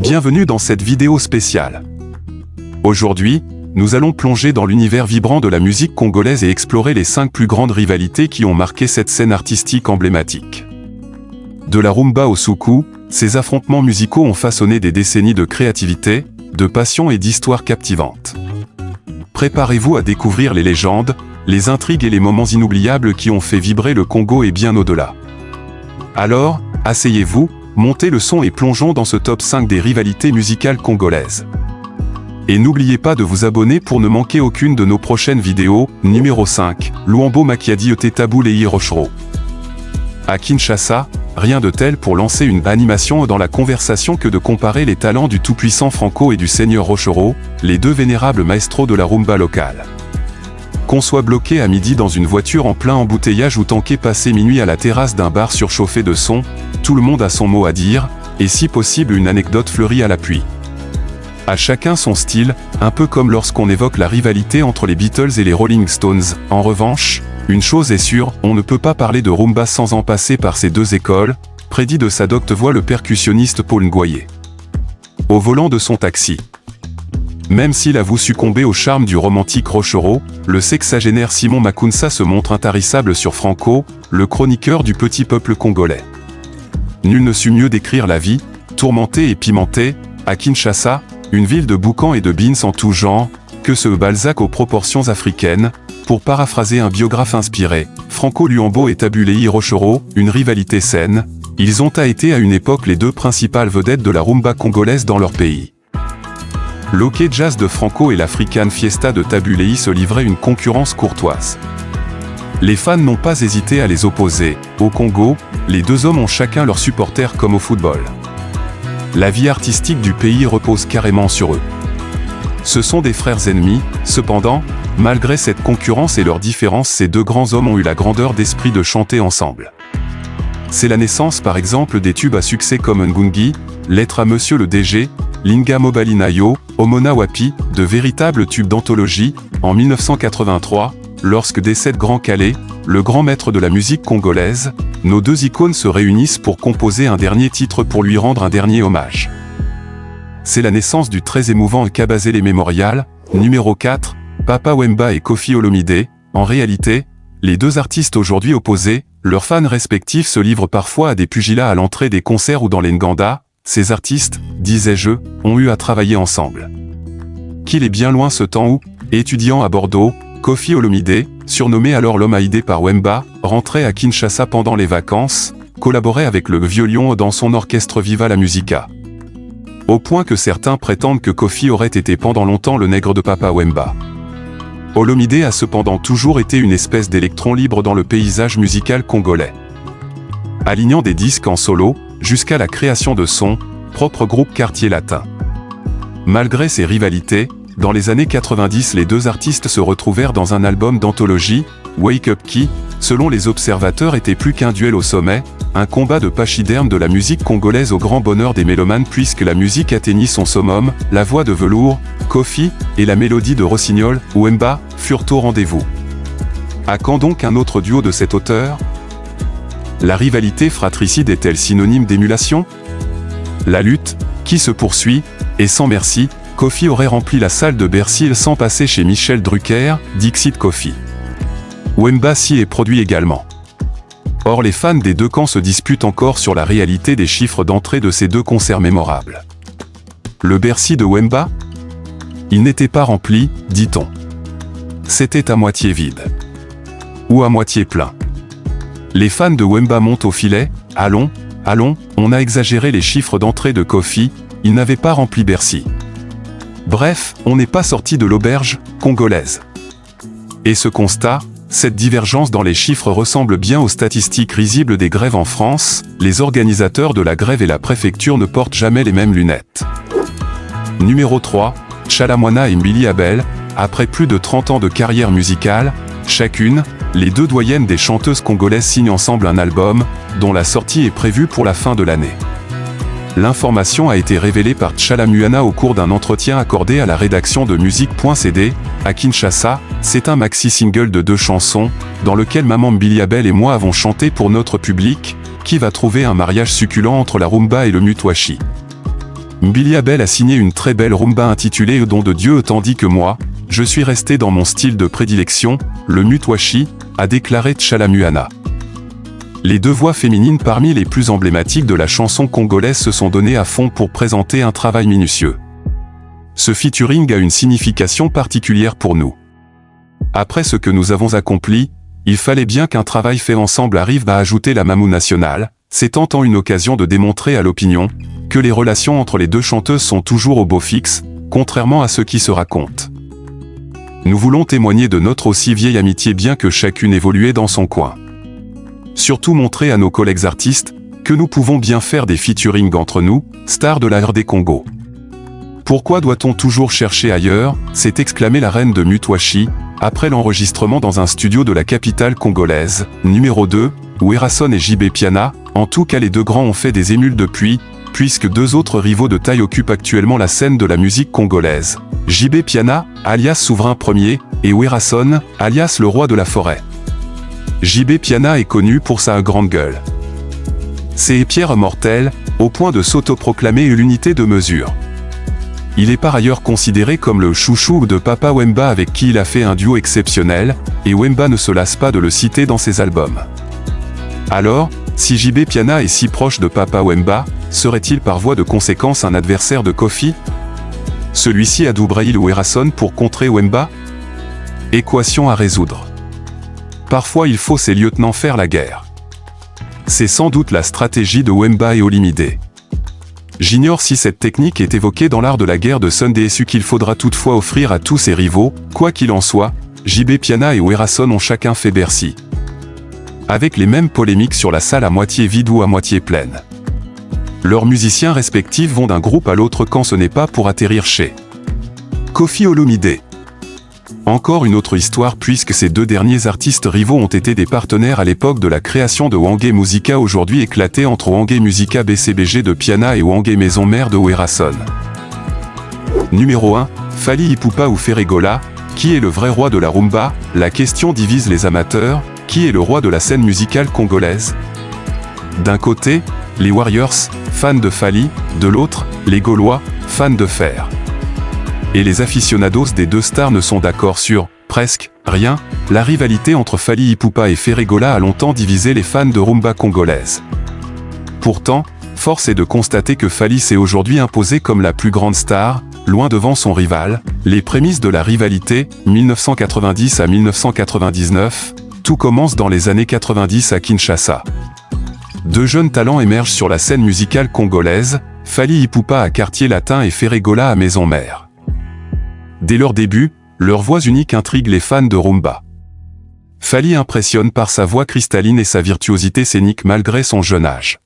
Bienvenue dans cette vidéo spéciale. Aujourd'hui, nous allons plonger dans l'univers vibrant de la musique congolaise et explorer les 5 plus grandes rivalités qui ont marqué cette scène artistique emblématique. De la rumba au soukous, ces affrontements musicaux ont façonné des décennies de créativité, de passion et d'histoires captivantes. Préparez-vous à découvrir les légendes, les intrigues et les moments inoubliables qui ont fait vibrer le Congo et bien au-delà. Alors, asseyez-vous, montez le son et plongeons dans ce top 5 des rivalités musicales congolaises. Et n'oubliez pas de vous abonner pour ne manquer aucune de nos prochaines vidéos. Numéro 5, Luambo Makiadi Otetabu Lei Rochero. À Kinshasa, rien de tel pour lancer une animation dans la conversation que de comparer les talents du tout-puissant Franco et du seigneur Rochero, les deux vénérables maestros de la rumba locale. Qu'on soit bloqué à midi dans une voiture en plein embouteillage ou tanké passer minuit à la terrasse d'un bar surchauffé de son, tout le monde a son mot à dire, et si possible une anecdote fleurie à l'appui. À chacun son style, un peu comme lorsqu'on évoque la rivalité entre les Beatles et les Rolling Stones. En revanche, une chose est sûre, on ne peut pas parler de rumba sans en passer par ces deux écoles, prédit de sa docte voix le percussionniste Paul Ngoye. Au volant de son taxi. Même s'il avoue succomber au charme du romantique Rochero, le sexagénaire Simon Makunsa se montre intarissable sur Franco, le chroniqueur du petit peuple congolais. Nul ne sut mieux décrire la vie, tourmentée et pimentée, à Kinshasa, une ville de boucans et de beans en tout genre, que ce Balzac aux proportions africaines, pour paraphraser un biographe inspiré, Franco Luambo et Tabu Lei Rochero, une rivalité saine, ils ont été à une époque les deux principales vedettes de la rumba congolaise dans leur pays. L'Hockey Jazz de Franco et l'African Fiesta de Tabu Lei se livraient une concurrence courtoise. Les fans n'ont pas hésité à les opposer. Au Congo, les deux hommes ont chacun leurs supporters comme au football. La vie artistique du pays repose carrément sur eux. Ce sont des frères ennemis, cependant, malgré cette concurrence et leurs différences, ces deux grands hommes ont eu la grandeur d'esprit de chanter ensemble. C'est la naissance par exemple des tubes à succès comme Ngungi, Lettre à Monsieur le DG, Linga Mobali Nayo, Omona Wapi, de véritables tubes d'anthologie, en 1983, lorsque décède Grand Calais, le grand maître de la musique congolaise, nos deux icônes se réunissent pour composer un dernier titre pour lui rendre un dernier hommage. C'est la naissance du très émouvant Kabazele Memorial, numéro 4, Papa Wemba et Koffi Olomide. En réalité, les deux artistes aujourd'hui opposés, leurs fans respectifs se livrent parfois à des pugilats à l'entrée des concerts ou dans les Nganda. Ces artistes, disais-je, ont eu à travailler ensemble. Qu'il est bien loin ce temps où, étudiant à Bordeaux, Koffi Olomide, surnommé alors l'homme haïdé par Wemba, rentrait à Kinshasa pendant les vacances, collaborait avec le vieux lion dans son orchestre Viva la Musica. Au point que certains prétendent que Koffi aurait été pendant longtemps le nègre de Papa Wemba. Olomide a cependant toujours été une espèce d'électron libre dans le paysage musical congolais. Alignant des disques en solo, jusqu'à la création de son propre groupe Quartier Latin. Malgré ces rivalités, dans les années 90 les deux artistes se retrouvèrent dans un album d'anthologie, Wake Up qui, selon les observateurs était plus qu'un duel au sommet, un combat de pachyderme de la musique congolaise au grand bonheur des mélomanes puisque la musique atteignit son summum, la voix de velours, Koffi, et la mélodie de Rossignol, Wemba, furent au rendez-vous. À quand donc un autre duo de cette hauteur ? La rivalité fratricide est-elle synonyme d'émulation ? La lutte, qui se poursuit, est sans merci. Koffi aurait rempli la salle de Bercy sans passer chez Michel Drucker, Dixit Koffi. Wemba s'y est produit également. Or les fans des deux camps se disputent encore sur la réalité des chiffres d'entrée de ces deux concerts mémorables. Le Bercy de Wemba ? Il n'était pas rempli, dit-on. C'était à moitié vide. Ou à moitié plein. Les fans de Wemba montent au filet, allons, on a exagéré les chiffres d'entrée de Koffi, il n'avait pas rempli Bercy. Bref, on n'est pas sorti de l'auberge congolaise. Et ce constat, cette divergence dans les chiffres ressemble bien aux statistiques risibles des grèves en France, les organisateurs de la grève et la préfecture ne portent jamais les mêmes lunettes. Numéro 3, Chalamwana et Mbili Abel, après plus de 30 ans de carrière musicale, chacune, les deux doyennes des chanteuses congolaises signent ensemble un album, dont la sortie est prévue pour la fin de l'année. L'information a été révélée par Chalamuana au cours d'un entretien accordé à la rédaction de musique.cd, à Kinshasa. C'est un maxi-single de 2 chansons, dans lequel Maman Mbili Abel et moi avons chanté pour notre public, qui va trouver un mariage succulent entre la rumba et le mutwashi. Billy Abel a signé une très belle rumba intitulée Au don de Dieu, tandis que moi, je suis resté dans mon style de prédilection, le mutwashi, a déclaré Tchalamuana. Les deux voix féminines parmi les plus emblématiques de la chanson congolaise se sont données à fond pour présenter un travail minutieux. Ce featuring a une signification particulière pour nous. Après ce que nous avons accompli, il fallait bien qu'un travail fait ensemble arrive à ajouter la Mamou nationale, c'est tentant une occasion de démontrer à l'opinion que les relations entre les deux chanteuses sont toujours au beau fixe, contrairement à ce qui se raconte. Nous voulons témoigner de notre aussi vieille amitié bien que chacune évoluait dans son coin. Surtout montrer à nos collègues artistes que nous pouvons bien faire des featuring entre nous, stars de la RD Congo. Pourquoi doit-on toujours chercher ailleurs, s'est exclamée la reine de Mutwashi, après l'enregistrement dans un studio de la capitale congolaise, numéro 2, où Erason et JB Piana, en tout cas les deux grands ont fait des émules depuis, puisque deux autres rivaux de taille occupent actuellement la scène de la musique congolaise. JB Piana, alias Souverain Ier, et Erason, alias le roi de la forêt. JB Piana est connu pour sa grande gueule. Ses pierres mortelles, au point de s'autoproclamer l'unité de mesure. Il est par ailleurs considéré comme le chouchou de Papa Wemba avec qui il a fait un duo exceptionnel, et Wemba ne se lasse pas de le citer dans ses albums. Alors, si JB Piana est si proche de Papa Wemba, serait-il par voie de conséquence un adversaire de Kofi? Celui-ci adouberait-il ou Erason pour contrer Wemba? Équation à résoudre. Parfois il faut ces lieutenants faire la guerre. C'est sans doute la stratégie de Wemba et Olimide. J'ignore si cette technique est évoquée dans l'art de la guerre de Sunday SU qu'il faudra toutefois offrir à tous ses rivaux, quoi qu'il en soit, JB Piana et Erason ont chacun fait Bercy. Avec les mêmes polémiques sur la salle à moitié vide ou à moitié pleine. Leurs musiciens respectifs vont d'un groupe à l'autre quand ce n'est pas pour atterrir chez Kofi Olomide. Encore une autre histoire puisque ces deux derniers artistes rivaux ont été des partenaires à l'époque de la création de Wangé Musica, aujourd'hui éclatée entre Wangé Musica BCBG de Piana et Wangé Maison Mère de Erason. Numéro 1, Fally Ipupa ou Ferregola, qui est le vrai roi de la rumba? La question divise les amateurs, qui est le roi de la scène musicale congolaise? D'un côté, les Warriors, fans de Fally, de l'autre, les Gaulois, fans de Fer. Et les aficionados des deux stars ne sont d'accord sur, presque, rien. La rivalité entre Fally Ipupa et Ferregola a longtemps divisé les fans de rumba congolaise. Pourtant, force est de constater que Fally s'est aujourd'hui imposé comme la plus grande star, loin devant son rival. Les prémices de la rivalité, 1990 à 1999, tout commence dans les années 90 à Kinshasa. Deux jeunes talents émergent sur la scène musicale congolaise, Fally Ipupa à Quartier Latin et Ferregola à Maison Mère. Dès leur début, leur voix unique intrigue les fans de rumba. Fally impressionne par sa voix cristalline et sa virtuosité scénique malgré son jeune âge.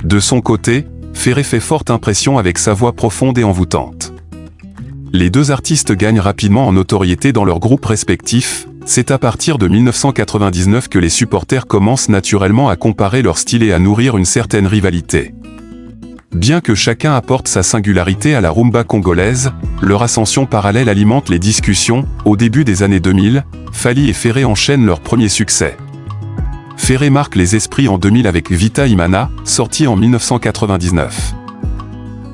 De son côté, Ferré fait forte impression avec sa voix profonde et envoûtante. Les deux artistes gagnent rapidement en notoriété dans leurs groupes respectifs. C'est à partir de 1999 que les supporters commencent naturellement à comparer leur style et à nourrir une certaine rivalité. Bien que chacun apporte sa singularité à la rumba congolaise, leur ascension parallèle alimente les discussions. Au début des années 2000, Fally et Ferré enchaînent leur premier succès. Ferré marque les esprits en 2000 avec Vita Imana, sorti en 1999.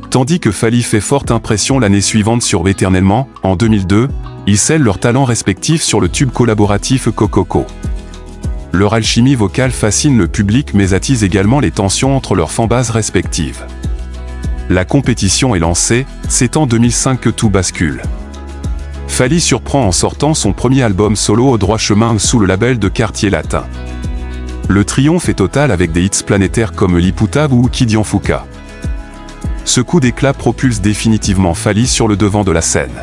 Tandis que Fally fait forte impression l'année suivante sur Éternellement, en 2002, ils scellent leurs talents respectifs sur le tube collaboratif Kokoko. Leur alchimie vocale fascine le public mais attise également les tensions entre leurs fanbases respectives. La compétition est lancée, c'est en 2005 que tout bascule. Fally surprend en sortant son premier album solo au droit chemin sous le label de Quartier Latin. Le triomphe est total avec des hits planétaires comme Liputa ou Kidianfuka. Ce coup d'éclat propulse définitivement Fally sur le devant de la scène.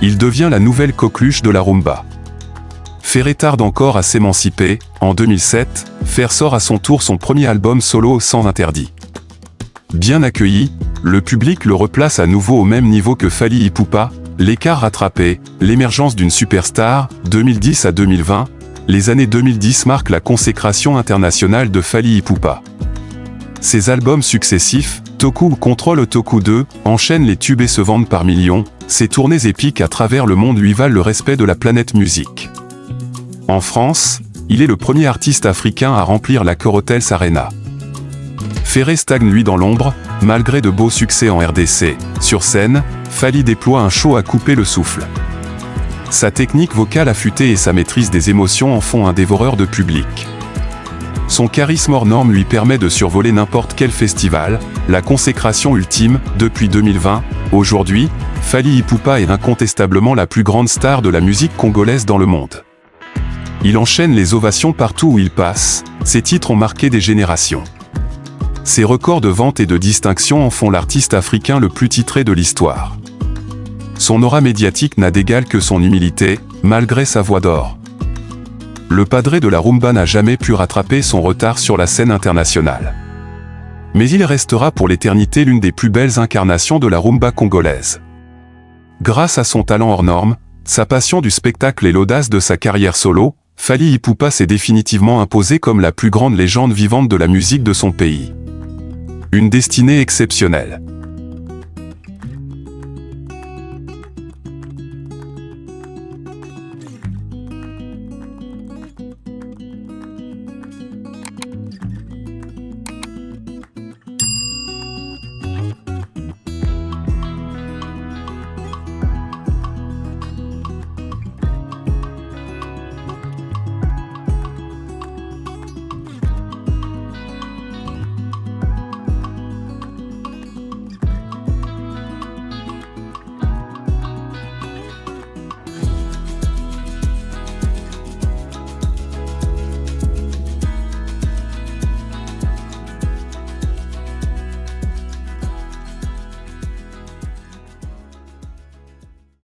Il devient la nouvelle coqueluche de la rumba. Ferré tarde encore à s'émanciper. En 2007, Fer sort à son tour son premier album solo sans interdit. Bien accueilli, le public le replace à nouveau au même niveau que Fally Ipupa, l'écart rattrapé, l'émergence d'une superstar. 2010 à 2020, les années 2010 marquent la consécration internationale de Fally Ipupa. Ses albums successifs, Toku Control Toku 2, enchaînent les tubes et se vendent par millions. Ses tournées épiques à travers le monde lui valent le respect de la planète musique. En France, il est le premier artiste africain à remplir la Cor Hotels Arena. Ferré stagne lui dans l'ombre, malgré de beaux succès en RDC. Sur scène, Fally déploie un show à couper le souffle. Sa technique vocale affûtée et sa maîtrise des émotions en font un dévoreur de public. Son charisme hors norme lui permet de survoler n'importe quel festival, la consécration ultime, depuis 2020. Aujourd'hui, Fally Ipupa est incontestablement la plus grande star de la musique congolaise dans le monde. Il enchaîne les ovations partout où il passe, ses titres ont marqué des générations. Ses records de vente et de distinction en font l'artiste africain le plus titré de l'histoire. Son aura médiatique n'a d'égal que son humilité, malgré sa voix d'or. Le padré de la rumba n'a jamais pu rattraper son retard sur la scène internationale. Mais il restera pour l'éternité l'une des plus belles incarnations de la rumba congolaise. Grâce à son talent hors norme, sa passion du spectacle et l'audace de sa carrière solo, Fally Ipupa s'est définitivement imposé comme la plus grande légende vivante de la musique de son pays. Une destinée exceptionnelle.